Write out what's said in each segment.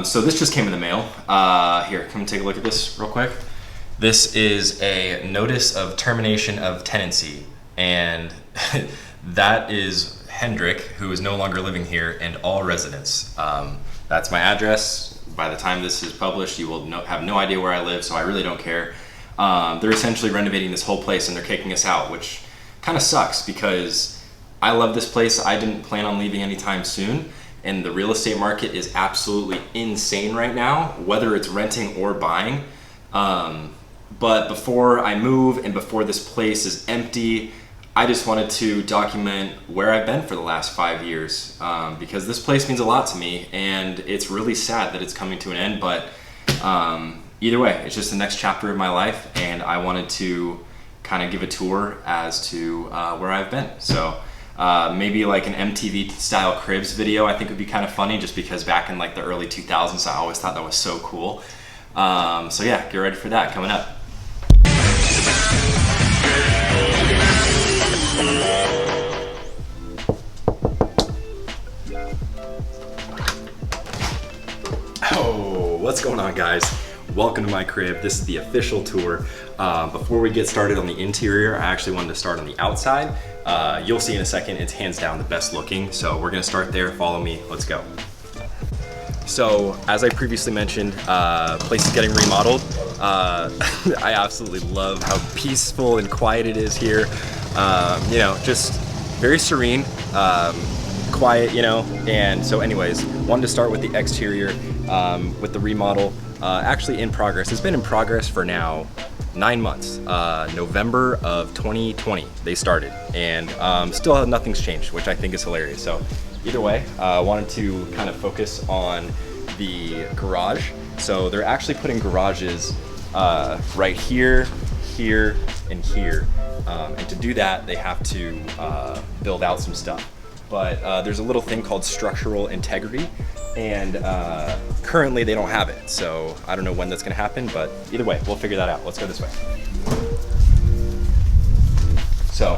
So this just came in the mail. Here, come take a look at this real quick. This is a notice of termination of tenancy, and that is Hendrik, who is no longer living here, and all residents. That's my address. By the time this is published, you will have no idea where I live, so I really don't care. They're essentially renovating this whole place, and they're kicking us out, which kind of sucks because I love this place. I didn't plan on leaving anytime soon, and the real estate market is absolutely insane right now, whether it's renting or buying. But before I move and before this place is empty, I just wanted to document where I've been for the last 5 years, because this place means a lot to me, and it's really sad that it's coming to an end, but either way, it's just the next chapter of my life, and I wanted to kind of give a tour as to where I've been. So maybe like an MTV style cribs video I think would be kind of funny, just because back in like the early 2000s I always thought that was so cool. So yeah, get ready for that coming up. Oh, what's going on, guys? Welcome to my crib. This is the official tour. Before we get started on the interior, I actually wanted to start on the outside. You'll see in a second, it's hands down the best looking. So we're gonna start there, follow me, let's go. So, as I previously mentioned, place is getting remodeled. I absolutely love how peaceful and quiet it is here. You know, just very serene, quiet, you know. And so anyways, wanted to start with the exterior, with the remodel. Actually in progress. It's been in progress for now 9 months. November of 2020 they started, and still nothing's changed, which I think is hilarious. So either way, I wanted to kind of focus on the garage. So they're actually putting garages right here, here, and here. And to do that, they have to build out some stuff. But there's a little thing called structural integrity, and currently they don't have it. So I don't know when that's gonna happen, but either way, we'll figure that out. Let's go this way. So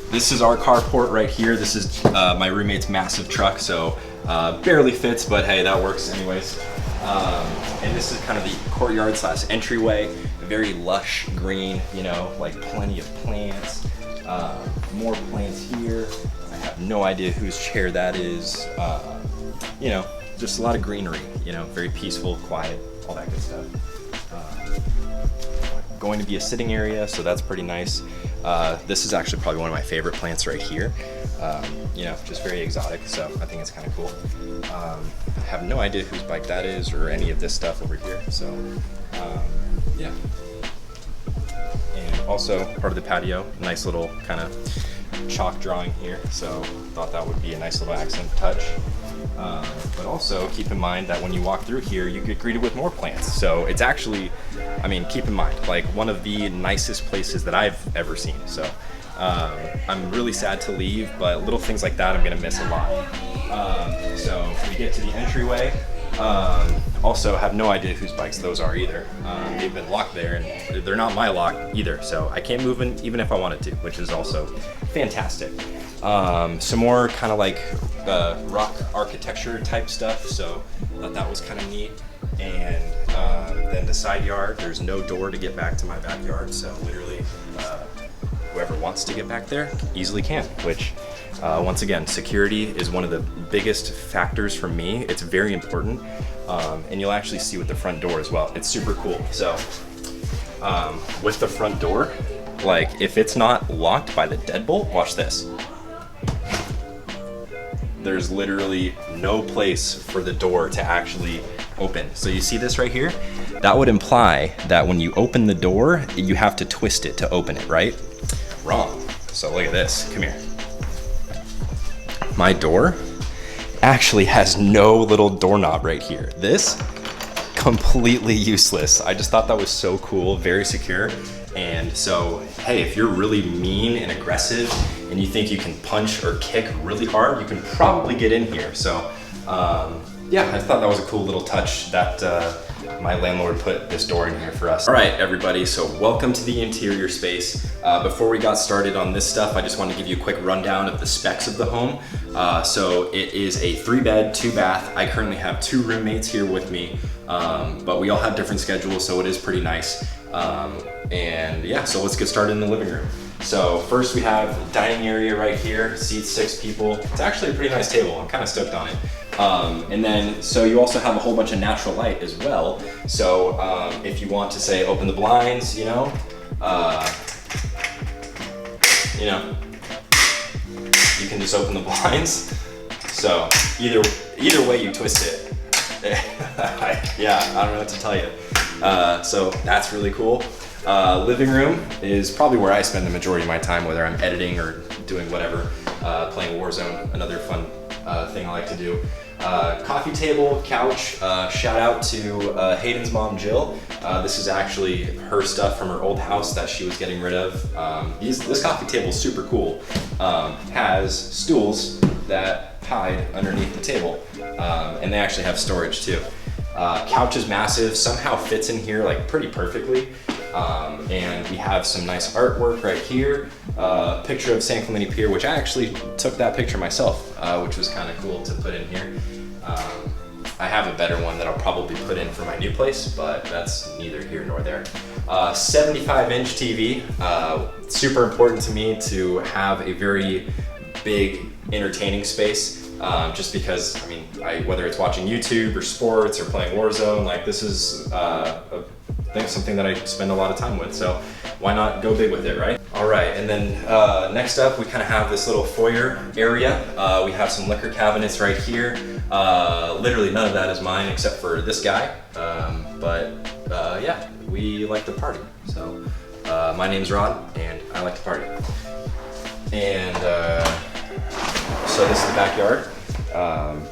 this is our carport right here. This is my roommate's massive truck, so barely fits, but hey, that works anyways. And this is kind of the courtyard / entryway. Very lush green, you know, like plenty of plants. More plants here. I have no idea whose chair that is. You know, just a lot of greenery, you know, very peaceful, quiet, all that good stuff. Going to be a sitting area, so that's pretty nice. This is actually probably one of my favorite plants right here. You know, just very exotic, so I think it's kind of cool. I have no idea whose bike that is or any of this stuff over here, so yeah. And also part of the patio, nice little kind of chalk drawing here, so thought that would be a nice little accent touch. But also keep in mind that when you walk through here, you get greeted with more plants. So it's actually, I mean, keep in mind, like one of the nicest places that I've ever seen. So I'm really sad to leave, but little things like that I'm gonna miss a lot. So we get to the entryway. Also have no idea whose bikes those are either. They've been locked there, and they're not my lock either, so I can't move in even if I wanted to, which is also fantastic. Some more kind of like rock architecture type stuff, so I thought that was kind of neat. And then the side yard, there's no door to get back to my backyard, so literally whoever wants to get back there easily can, which once again, security is one of the biggest factors for me. It's very important, and you'll actually see with the front door as well. It's super cool. So with the front door, like if it's not locked by the deadbolt, watch this. There's literally no place for the door to actually open. So you see this right here? That would imply that when you open the door, you have to twist it to open it, right? Wrong. So look at this, come here. My door actually has no little doorknob right here. This, completely useless. I just thought that was so cool, very secure. And so, hey, if you're really mean and aggressive and you think you can punch or kick really hard, you can probably get in here. So yeah, I thought that was a cool little touch that my landlord put this door in here for us. All right, everybody, so welcome to the interior space. Before we got started on this stuff, I just wanted to give you a quick rundown of the specs of the home. So it is a 3-bed, 2-bath. I currently have 2 roommates here with me, but we all have different schedules, so it is pretty nice. And yeah, so let's get started in the living room. So first we have the dining area right here, seats 6 people. It's actually a pretty nice table, I'm kind of stoked on it. And then, so you also have a whole bunch of natural light as well. So if you want to say open the blinds, you can just open the blinds. So either way you twist it, yeah, I don't know what to tell you. So that's really cool. Living room is probably where I spend the majority of my time, whether I'm editing or doing whatever, playing Warzone, another fun thing I like to do. Coffee table, couch, shout out to Hayden's mom, Jill. This is actually her stuff from her old house that she was getting rid of. This coffee table is super cool. Has stools that hide underneath the table, and they actually have storage too. Couch is massive, somehow fits in here like pretty perfectly. And we have some nice artwork right here. Picture of San Clemente Pier, which I actually took that picture myself, which was kind of cool to put in here. I have a better one that I'll probably put in for my new place, but that's neither here nor there. 75-inch TV, super important to me to have a very big entertaining space. Just because, I mean, whether it's watching YouTube or sports or playing Warzone, like this is something that I spend a lot of time with, so why not go big with it, right? All right, and then next up, we kind of have this little foyer area. We have some liquor cabinets right here. Literally none of that is mine except for this guy, but yeah, we like to party. So my name's Rod, and I like to party. And so this is the backyard.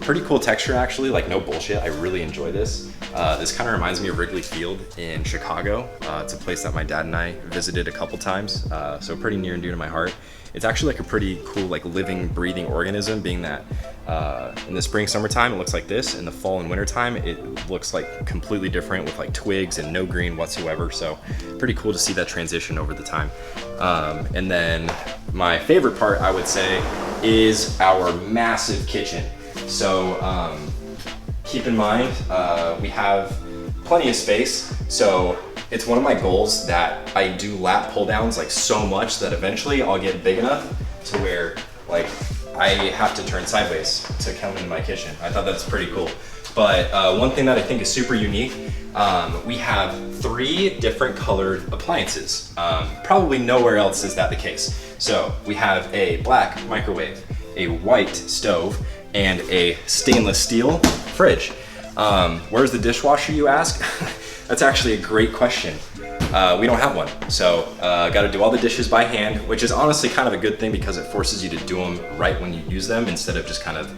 Pretty cool texture actually, like no bullshit, I really enjoy this. This kind of reminds me of Wrigley Field in Chicago. It's a place that my dad and I visited a couple times, so pretty near and dear to my heart. It's actually like a pretty cool, like living, breathing organism, being that in the spring, summertime it looks like this. In the fall and winter time it looks like completely different with like twigs and no green whatsoever, so pretty cool to see that transition over the time. And then my favorite part, I would say, is our massive kitchen. So keep in mind, we have plenty of space. So it's one of my goals that I do lat pull downs like so much that eventually I'll get big enough to where like I have to turn sideways to come into my kitchen. I thought that's pretty cool. But one thing that I think is super unique, we have 3 different colored appliances. Probably nowhere else is that the case. So we have a black microwave, a white stove, and a stainless steel fridge. Where's the dishwasher, you ask? That's actually a great question. We don't have one, so got to do all the dishes by hand, which is honestly kind of a good thing because it forces you to do them right when you use them instead of just kind of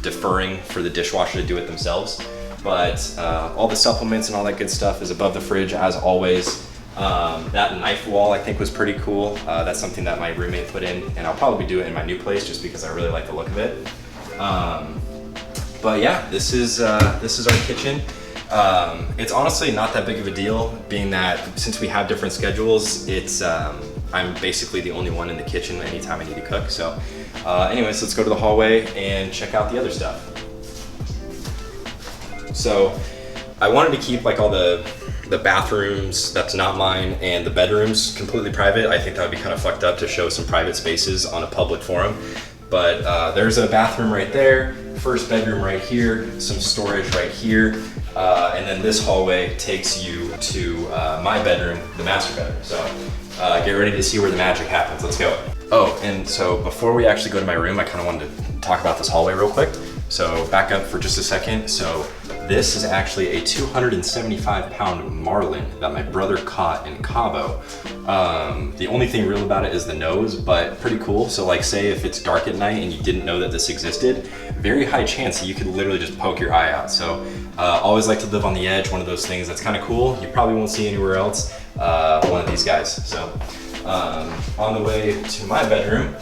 deferring for the dishwasher to do it themselves. But all the supplements and all that good stuff is above the fridge as always. That knife wall I think was pretty cool. That's something that my roommate put in, and I'll probably do it in my new place just because I really like the look of it. But yeah, this is our kitchen. It's honestly not that big of a deal, being that since we have different schedules, it's I'm basically the only one in the kitchen anytime I need to cook. So anyways, let's go to the hallway and check out the other stuff. So I wanted to keep like all the bathrooms, that's not mine, and the bedrooms completely private. I think that would be kind of fucked up to show some private spaces on a public forum. But there's a bathroom right there, first bedroom right here, some storage right here, and then this hallway takes you to my bedroom, the master bedroom. So get ready to see where the magic happens. Let's go. Oh, and so before we actually go to my room, I kind of wanted to talk about this hallway real quick. So back up for just a second. So this is actually a 275-pound marlin that my brother caught in Cabo. The only thing real about it is the nose, but pretty cool. So like say if it's dark at night and you didn't know that this existed, very high chance that you could literally just poke your eye out. So always like to live on the edge, one of those things that's kind of cool. You probably won't see anywhere else, one of these guys. So On the way to my bedroom,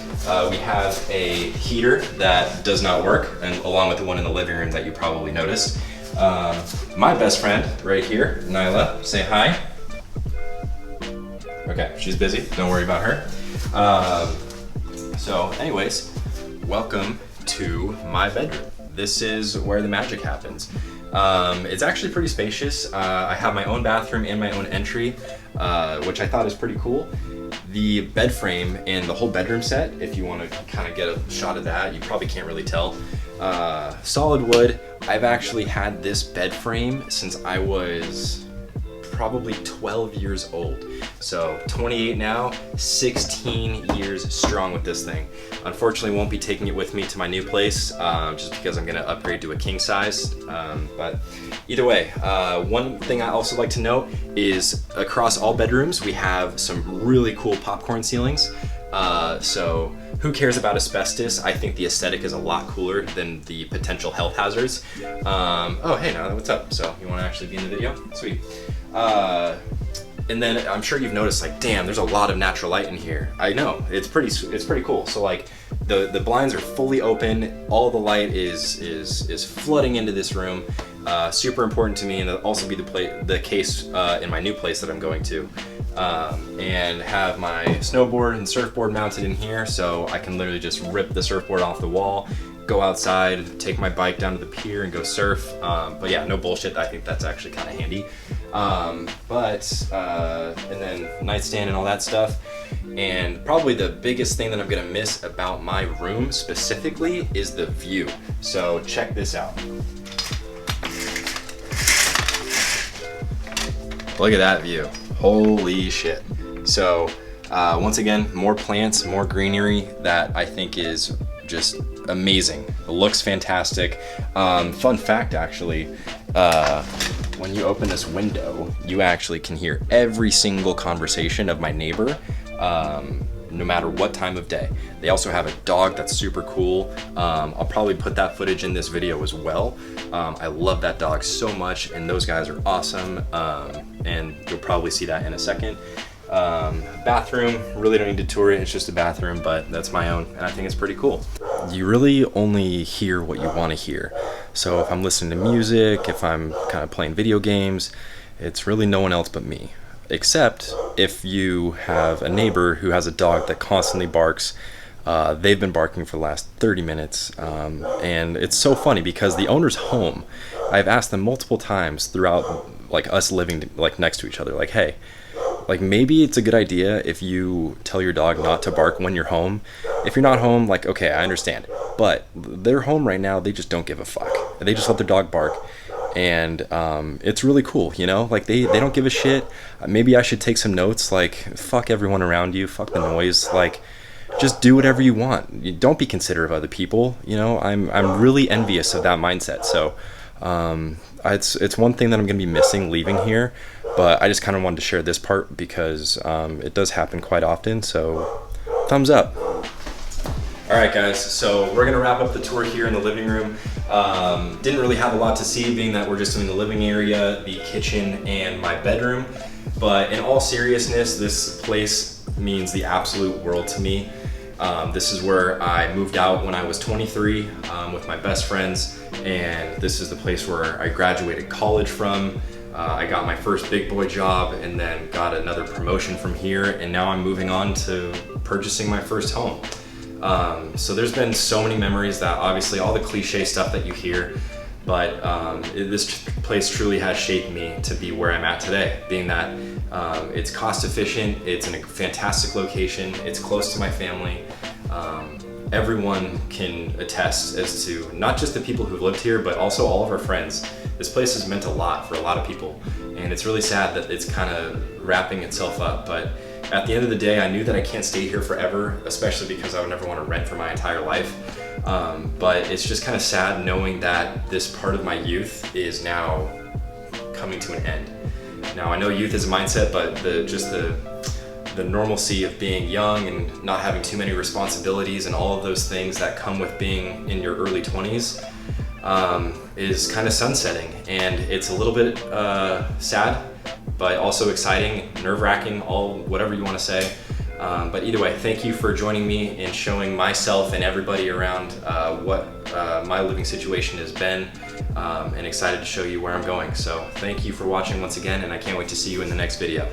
we have a heater that does not work, and along with the one in the living room that you probably noticed. My best friend right here, Nyla, say hi. Okay, she's busy, don't worry about her. So anyways, welcome to my bedroom. This is where the magic happens. It's actually pretty spacious. I have my own bathroom and my own entry, which I thought is pretty cool. The bed frame and the whole bedroom set, if you want to kind of get a shot of that, you probably can't really tell. Solid wood. I've actually had this bed frame since I was probably 12 years old. So 28 now, 16 years strong with this thing. Unfortunately, won't be taking it with me to my new place just because I'm gonna upgrade to a king size. But either way, one thing I also like to note is across all bedrooms, we have some really cool popcorn ceilings. So who cares about asbestos? I think the aesthetic is a lot cooler than the potential health hazards. Oh, hey, now what's up? So you wanna actually be in the video? Sweet. And then I'm sure you've noticed, like, damn, there's a lot of natural light in here. I know, it's pretty cool. So like the blinds are fully open, all the light is flooding into this room. Super important to me, and it'll also be the case in my new place that I'm going to. And have my snowboard and surfboard mounted in here, so I can literally just rip the surfboard off the wall, go outside, take my bike down to the pier and go surf. But yeah, no bullshit, I think that's actually kind of handy. And then nightstand and all that stuff. And probably the biggest thing that I'm gonna miss about my room specifically is the view. So check this out. Look at that view. Holy shit. So once again, more plants, more greenery that I think is just amazing. It looks fantastic. Fun fact, actually, when you open this window, you actually can hear every single conversation of my neighbor, no matter what time of day. They also have a dog that's super cool. I'll probably put that footage in this video as well. I love that dog so much, and those guys are awesome. And you'll probably see that in a second. Bathroom, really don't need to tour it, it's just a bathroom, but that's my own, and I think it's pretty cool. You really only hear what you want to hear. So if I'm listening to music, if I'm kind of playing video games, it's really no one else but me. Except if you have a neighbor who has a dog that constantly barks. They've been barking for the last 30 minutes, and it's so funny because the owner's home. I've asked them multiple times throughout, like, us living like next to each other, like, hey, like, maybe it's a good idea if you tell your dog not to bark when you're home. If you're not home, like, okay, I understand. But they're home right now, they just don't give a fuck. They just let their dog bark. And it's really cool, you know? Like, they don't give a shit. Maybe I should take some notes, like, fuck everyone around you, fuck the noise, like, just do whatever you want. You don't be considerate of other people, you know? I'm really envious of that mindset. So it's one thing that I'm gonna be missing leaving here, but I just kind of wanted to share this part because it does happen quite often. So thumbs up. All right, guys, so we're gonna wrap up the tour here in the living room. Didn't really have a lot to see, being that we're just doing the living area, the kitchen, and my bedroom. But in all seriousness, this place means the absolute world to me. This is where I moved out when I was 23 with my best friends, and this is the place where I graduated college from. I got my first big boy job and then got another promotion from here, and now I'm moving on to purchasing my first home. So there's been so many memories, that obviously all the cliche stuff that you hear, but this place truly has shaped me to be where I'm at today, being that it's cost efficient, it's in a fantastic location, it's close to my family. Everyone can attest as to not just the people who've lived here, but also all of our friends. This place has meant a lot for a lot of people, and it's really sad that it's kind of wrapping itself up. But at the end of the day, I knew that I can't stay here forever, especially because I would never want to rent for my entire life. But it's just kind of sad knowing that this part of my youth is now coming to an end. Now, I know youth is a mindset, but the normalcy of being young and not having too many responsibilities and all of those things that come with being in your early 20s is kind of sunsetting, and it's a little bit sad, but also exciting, nerve-wracking, all whatever you want to say. But either way, thank you for joining me in showing myself and everybody around what my living situation has been, and excited to show you where I'm going. So thank you for watching once again, and I can't wait to see you in the next video.